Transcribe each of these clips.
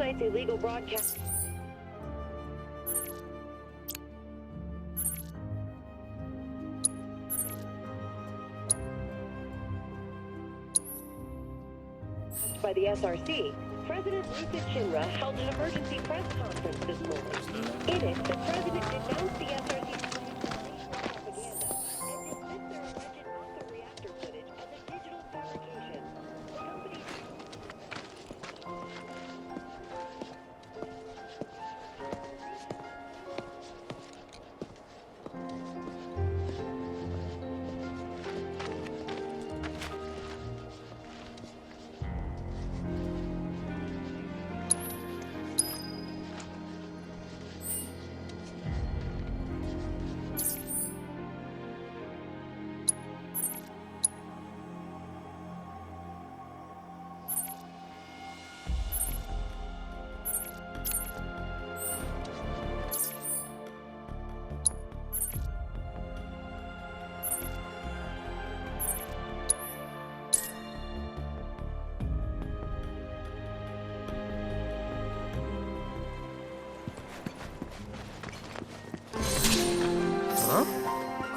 website's illegal broadcast. By the SRC, President Lucid Shinra held an emergency press conference this morning. In it, the president denounced the SRC's propaganda and dismissed their alleged reactor footage as a digital fabrication. The company...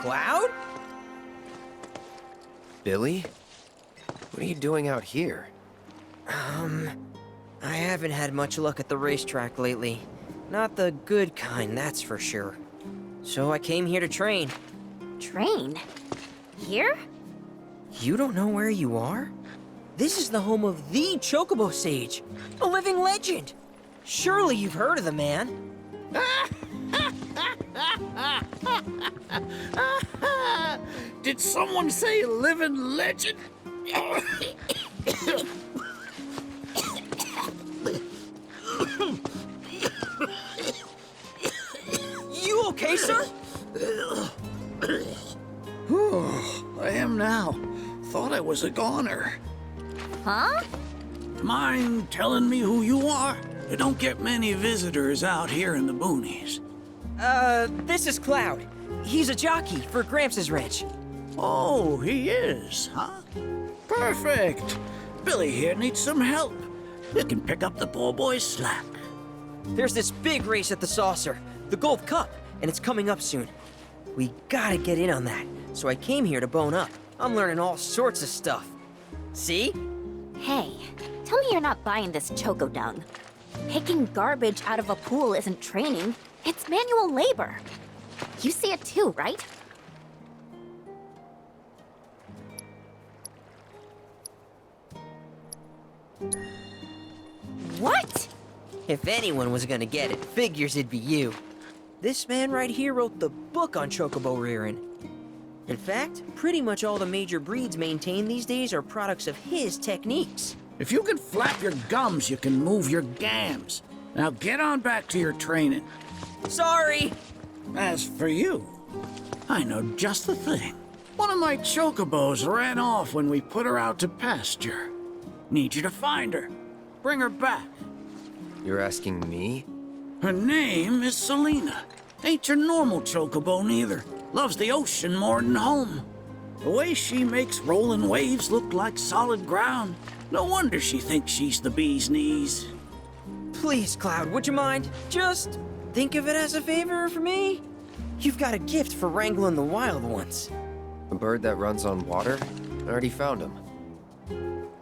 Cloud? Billy? What are you doing out here? I haven't had much luck at the racetrack lately. Not the good kind, that's for sure. So I came here to train. Train? Here? You don't know where you are? This is the home of the Chocobo Sage, a living legend. Surely you've heard of the man. Did someone say living legend? You okay, sir? I am now. Thought I was a goner. Huh? Mind telling me who you are? You don't get many visitors out here in the boonies. This is Cloud. He's a jockey for Gramps' ranch. Oh, he is, huh? Perfect. Billy here needs some help. You can pick up the poor boy's slack. There's this big race at the Saucer, the Gold Cup, and it's coming up soon. We gotta get in on that, so I came here to bone up. I'm learning all sorts of stuff. See? Hey, tell me you're not buying this choco dung. Picking garbage out of a pool isn't training, it's manual labor. You see it too, right? What? If anyone was gonna get it, figures it'd be you. This man right here wrote the book on chocobo rearing. In fact, pretty much all the major breeds maintained these days are products of his techniques. If you can flap your gums, you can move your gams. Now get on back to your training. Sorry! As for you, I know just the thing. One of my chocobos ran off when we put her out to pasture. Need you to find her. Bring her back. You're asking me? Her name is Selena. Ain't your normal chocobo neither. Loves the ocean more than home. The way she makes rolling waves look like solid ground. No wonder she thinks she's the bee's knees. Please, Cloud, would you mind? Just think of it as a favor for me. You've got a gift for wrangling the wild ones. A bird that runs on water? I already found him.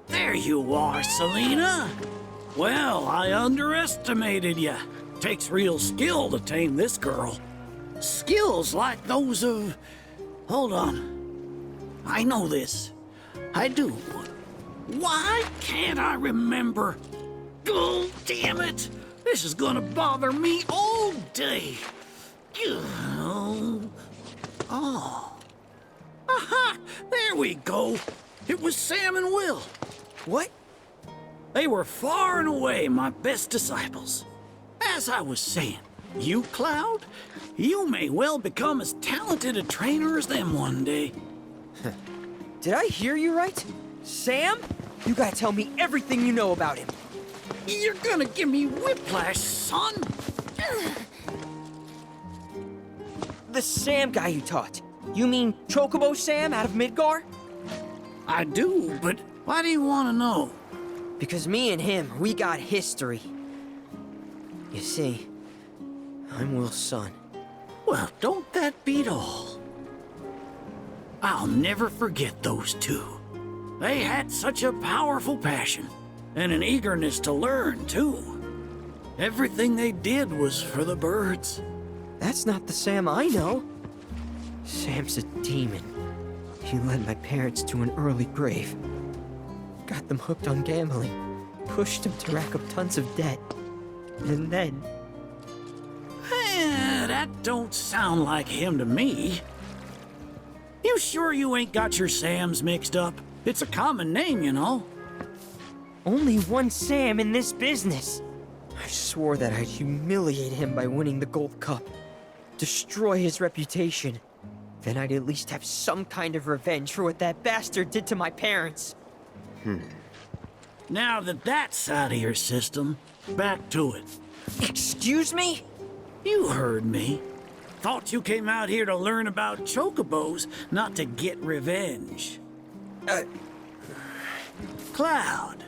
There you are, Selena. Well, I underestimated ya. Takes real skill to tame this girl. Skills like those of... Hold on. I know this. I do. Why can't I remember? Oh, damn it! This is gonna bother me all day. Oh. Aha! There we go. It was Sam and Will. What? They were far and away my best disciples. As I was saying, you, Cloud, you may well become as talented a trainer as them one day. Did I hear you right? Sam? You gotta tell me everything you know about him. You're gonna give me whiplash, son. The Sam guy you taught. You mean Chocobo Sam out of Midgar? I do, but why do you want to know? Because me and him, we got history. You see, I'm Will's son. Well, don't that beat all? I'll never forget those two. They had such a powerful passion, and an eagerness to learn, too. Everything they did was for the birds. That's not the Sam I know. Sam's a demon. He led my parents to an early grave. Got them hooked on gambling. Pushed them to rack up tons of debt. And then... That don't sound like him to me. You sure you ain't got your Sams mixed up? It's a common name, you know. Only one Sam in this business. I swore that I'd humiliate him by winning the Gold Cup. Destroy his reputation. Then I'd at least have some kind of revenge for what that bastard did to my parents. Now that that's out of your system, back to it. Excuse me? You heard me. Thought you came out here to learn about chocobos, not to get revenge. Cloud,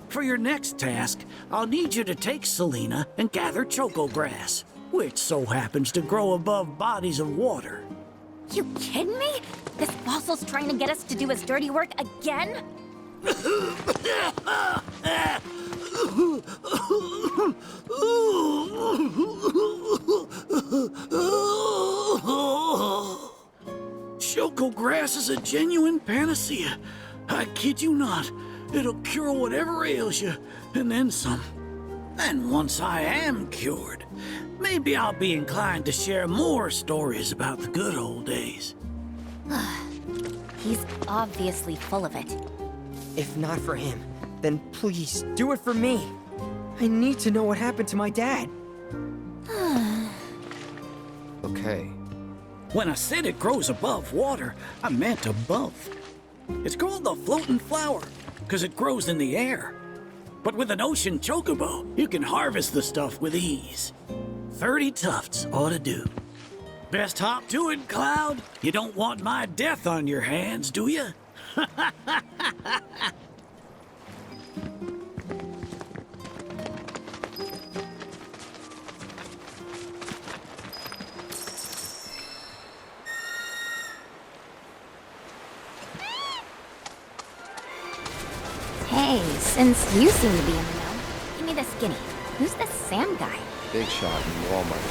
for your next task, I'll need you to take Selena and gather choco grass, which so happens to grow above bodies of water. You kidding me? This fossil's trying to get us to do his dirty work again? Choco grass is a genuine panacea. I kid you not. It'll cure whatever ails you, and then some. And once I am cured, maybe I'll be inclined to share more stories about the good old days. He's obviously full of it. If not for him, then please do it for me. I need to know what happened to my dad. Okay. When I said it grows above water, I meant above. It's called the floating flower, because it grows in the air. But with an ocean chocobo, you can harvest the stuff with ease. 30 tufts ought to do. Best hop to it, Cloud. You don't want my death on your hands, do you? Hey, since you seem to be in the know, give me the skinny. Who's this Sam guy? Big shot in Walmart.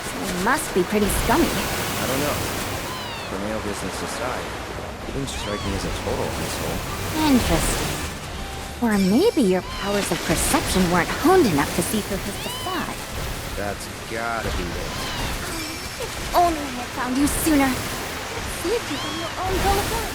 So he must be pretty scummy. I don't know. For male business aside, he didn't strike me as a total asshole. Interesting. Or maybe your powers of perception weren't honed enough to see through his facade. That's gotta be it. If only I had found you sooner. See if you from your own will of work.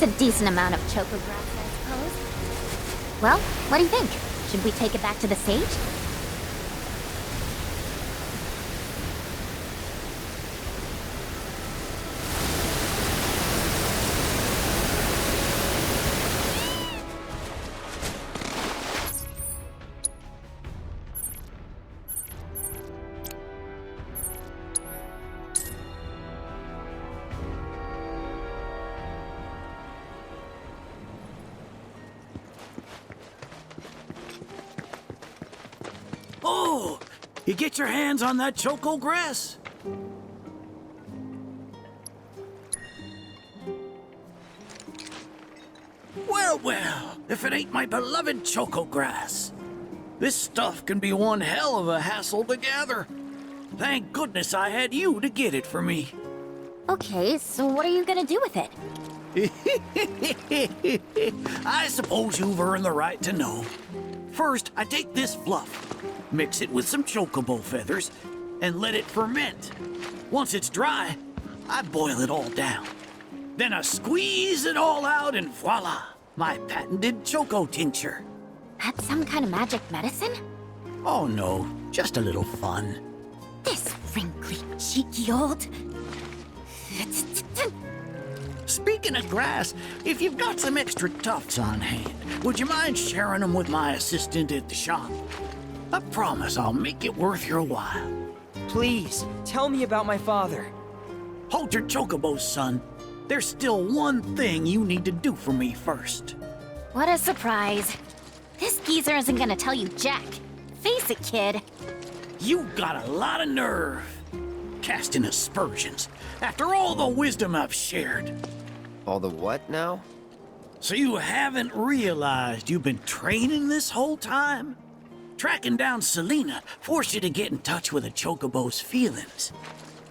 a decent amount of choco grass, I suppose. Well, what do you think? Should we take it back to the sage? Oh, you get your hands on that choco grass? Well, well, if it ain't my beloved choco grass. This stuff can be one hell of a hassle to gather. Thank goodness I had you to get it for me. Okay, so what are you gonna do with it? I suppose you've earned the right to know. First, I take this fluff, mix it with some chocobo feathers, and let it ferment. Once it's dry, I boil it all down. Then I squeeze it all out and voila, my patented choco tincture. That's some kind of magic medicine? Oh no, just a little fun. This wrinkly, cheeky old... Speaking of grass, if you've got some extra tufts on hand, would you mind sharing them with my assistant at the shop? I promise I'll make it worth your while. Please, tell me about my father. Hold your chocobos, son. There's still one thing you need to do for me first. What a surprise. This geezer isn't gonna tell you jack. Face it, kid. You got a lot of nerve. Casting aspersions after all the wisdom I've shared. All the what now? So you haven't realized you've been training this whole time? Tracking down Selena forced you to get in touch with a chocobo's feelings.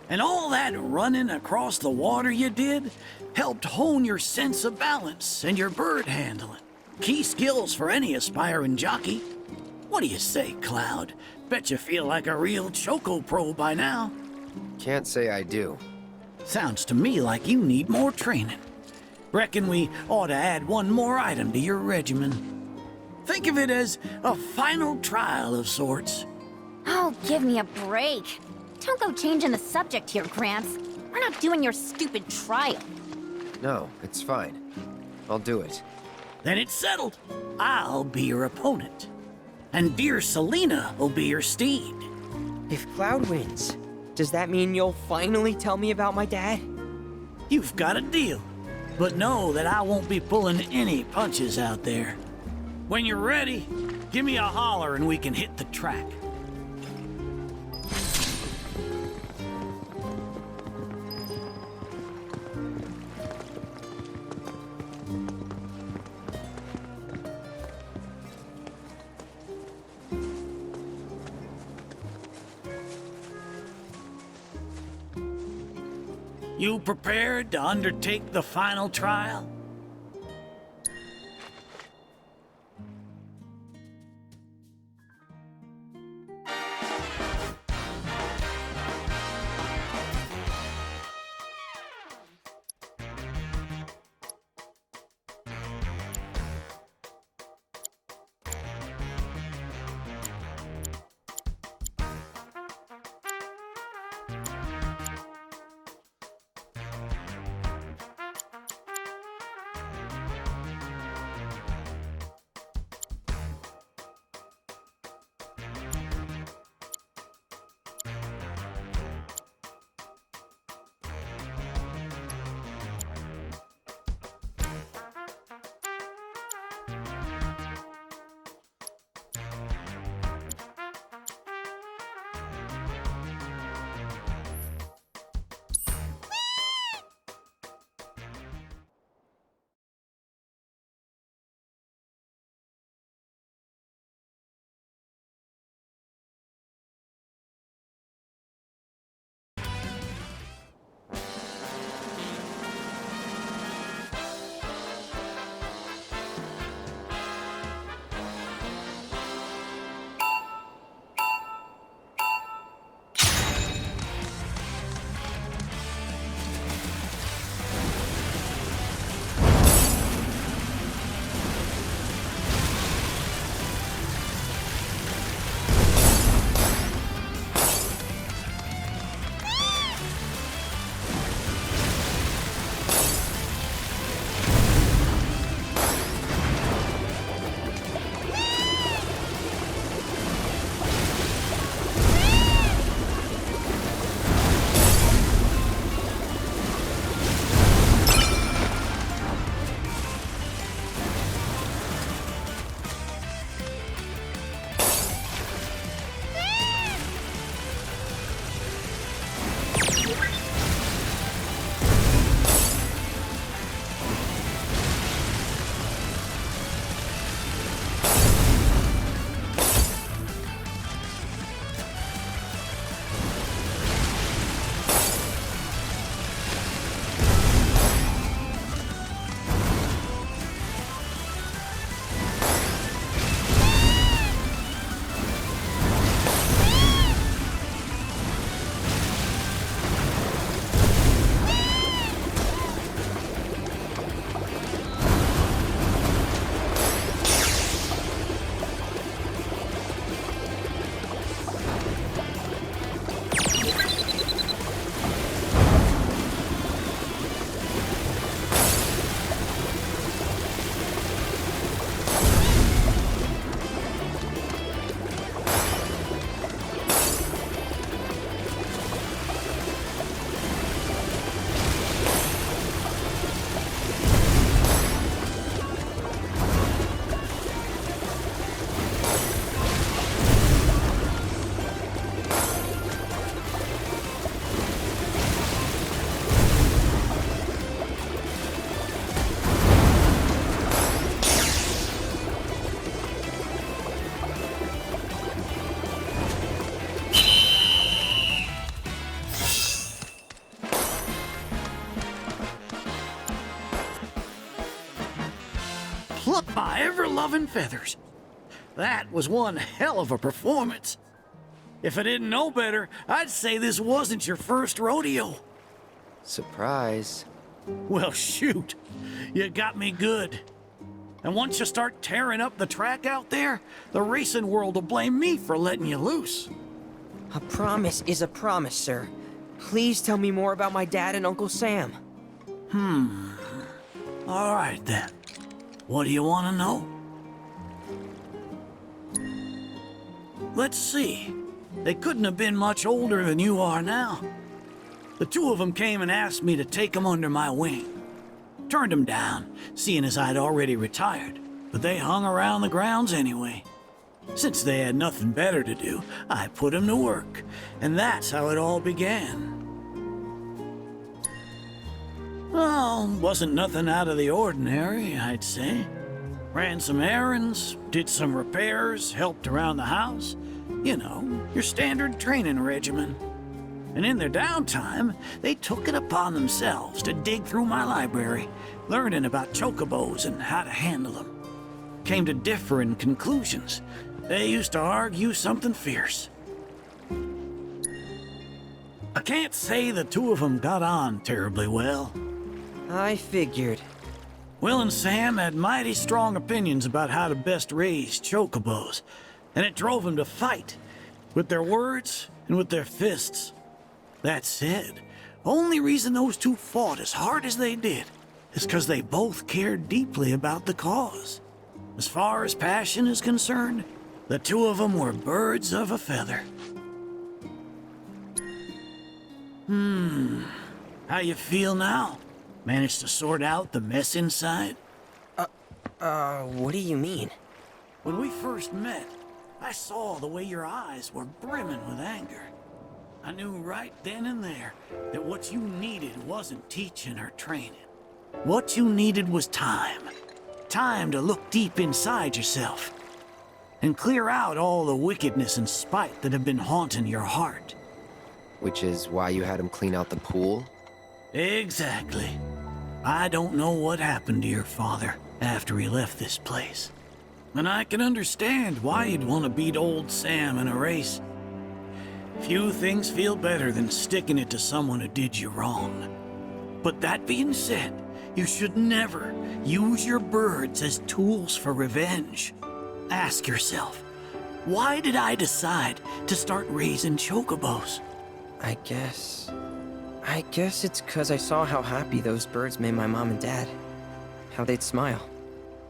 And all that running across the water you did helped hone your sense of balance and your bird handling. Key skills for any aspiring jockey. What do you say, Cloud? Bet you feel like a real choco pro by now. Can't say I do. Sounds to me like you need more training. Reckon we ought to add one more item to your regimen. Think of it as a final trial of sorts. Oh, give me a break. Don't go changing the subject here, Gramps. We're not doing your stupid trial. No, it's fine. I'll do it. Then it's settled. I'll be your opponent. And dear Selena will be your steed. If Cloud wins, does that mean you'll finally tell me about my dad? You've got a deal. But know that I won't be pulling any punches out there. When you're ready, give me a holler and we can hit the track. You prepared to undertake the final trial? my ever-loving feathers. That was one hell of a performance. If I didn't know better, I'd say this wasn't your first rodeo. Surprise. Well, shoot. You got me good. And once you start tearing up the track out there, the racing world will blame me for letting you loose. A promise is a promise, sir. Please tell me more about my dad and Uncle Sam. All right, then. What do you want to know? Let's see. They couldn't have been much older than you are now. The two of them came and asked me to take them under my wing. Turned them down, seeing as I'd already retired, but they hung around the grounds anyway. Since they had nothing better to do, I put them to work, and that's how it all began. Well, wasn't nothing out of the ordinary, I'd say. Ran some errands, did some repairs, helped around the house. You know, your standard training regimen. And in their downtime, they took it upon themselves to dig through my library, learning about chocobos and how to handle them. Came to differing conclusions. They used to argue something fierce. I can't say the two of them got on terribly well. I figured. Will and Sam had mighty strong opinions about how to best raise chocobos, and it drove them to fight, with their words and with their fists. That said, only reason those two fought as hard as they did is because they both cared deeply about the cause. As far as passion is concerned, the two of them were birds of a feather. How you feel now? Managed to sort out the mess inside? What do you mean? When we first met, I saw the way your eyes were brimming with anger. I knew right then and there that what you needed wasn't teaching or training. What you needed was time. Time to look deep inside yourself and clear out all the wickedness and spite that have been haunting your heart. Which is why you had him clean out the pool? Exactly. I don't know what happened to your father after he left this place. And I can understand why you'd want to beat old Sam in a race. Few things feel better than sticking it to someone who did you wrong. But that being said, you should never use your birds as tools for revenge. Ask yourself, why did I decide to start raising chocobos? I guess it's 'cause I saw how happy those birds made my mom and dad. How they'd smile.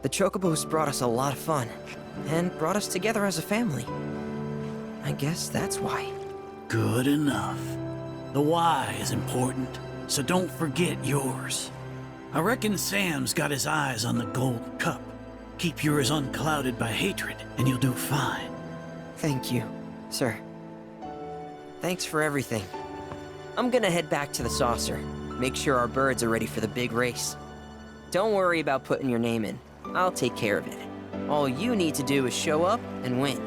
The chocobos brought us a lot of fun, and brought us together as a family. I guess that's why. Good enough. The why is important, so don't forget yours. I reckon Sam's got his eyes on the gold cup. Keep yours unclouded by hatred, and you'll do fine. Thank you, sir. Thanks for everything. I'm gonna head back to the saucer. Make sure our birds are ready for the big race. Don't worry about putting your name in. I'll take care of it. All you need to do is show up and win.